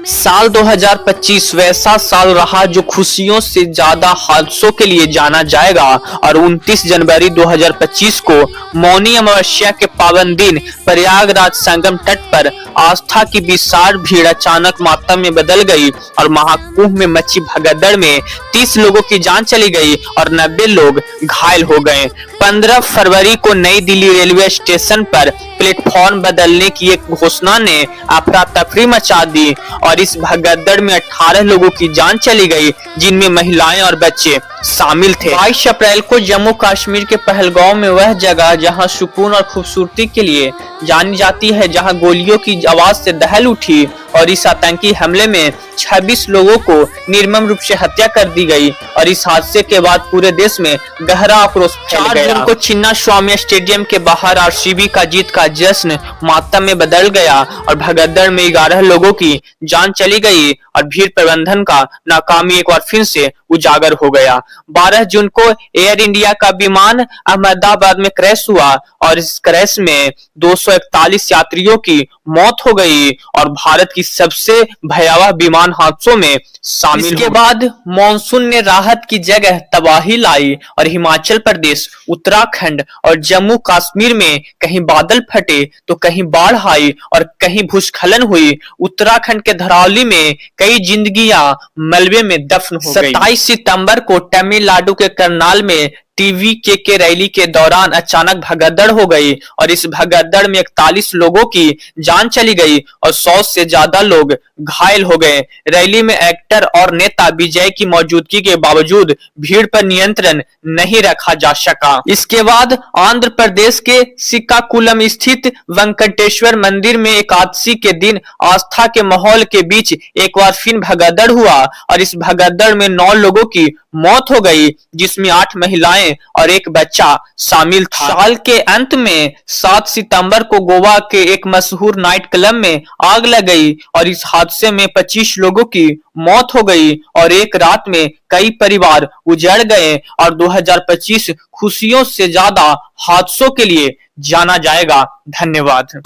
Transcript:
साल 2025 वैसा साल रहा जो खुशियों से ज्यादा हादसों के लिए जाना जाएगा और 29 जनवरी 2025 को मौनी अमावस्या के पावन दिन प्रयागराज संगम तट पर आस्था की विशाल भीड़ अचानक मातम में बदल गई और महाकुंभ में मची भगदड़ में 30 लोगों की जान चली गई और 90 लोग घायल हो गए। 15 फरवरी को नई दिल्ली रेलवे स्टेशन पर प्लेटफॉर्म बदलने की एक घोषणा ने अफरा तफरी मचा दी और इस भगदड़ में 18 लोगों की जान चली गई, जिनमें महिलाएं और बच्चे शामिल थे। 22 अप्रैल को जम्मू कश्मीर के पहलगांव में वह जगह जहां सुकून और खूबसूरती के लिए जानी जाती है, जहां गोलियों की आवाज से दहल उठी और इस आतंकी हमले में 26 लोगों को निर्मम रूप से हत्या कर दी गई और इस हादसे के बाद पूरे देश में गहरा आक्रोश फैल गया। 4 जून को चिन्ना स्वामी स्टेडियम के बाहर आरसीबी का जीत का जश्न मातम में बदल गया और भगदड़ में 11 लोगों की जान चली गई और भीड़ प्रबंधन का नाकामी एक बार फिर से उजागर हो गया। 12 जून को एयर इंडिया का विमान अहमदाबाद में क्रैश हुआ और इस क्रैश में 241 यात्रियों की मौत हो गई और भारत की सबसे भयावह विमान हादसों में शामिल। इसके बाद मॉनसून ने राहत की जगह तबाही लाई और हिमाचल प्रदेश, उत्तराखंड और जम्मू कश्मीर में कहीं बादल फटे तो कहीं बाढ़ आई और कहीं भूस्खलन हुई। उत्तराखंड के धरौली में कई जिंदगियां मलबे में दफन हो गई। 27 सितंबर को तमिलनाडु के करनाल में टीवीके के रैली के दौरान अचानक भगदड़ हो गई और इस भगदड़ में 41 लोगों की जान चली गई और 100 से ज्यादा लोग घायल हो गए। रैली में एक्टर और नेता विजय की मौजूदगी के बावजूद भीड़ पर नियंत्रण नहीं रखा जा सका। इसके बाद आंध्र प्रदेश के श्रीकाकुलम स्थित वेंकटेश्वर मंदिर में एकादशी के दिन आस्था के माहौल के बीच एक बार फिर भगदड़ हुआ और इस भगदड़ में 9 लोगों की मौत हो गई, जिसमें 8 महिलाएं और एक बच्चा शामिल था। साल के अंत में 7 सितंबर को गोवा के एक मशहूर नाइट क्लब में आग लग गई और इस हादसे में 25 लोगों की मौत हो गई और एक रात में कई परिवार उजड़ गए और 2025 खुशियों से ज्यादा हादसों के लिए जाना जाएगा। धन्यवाद।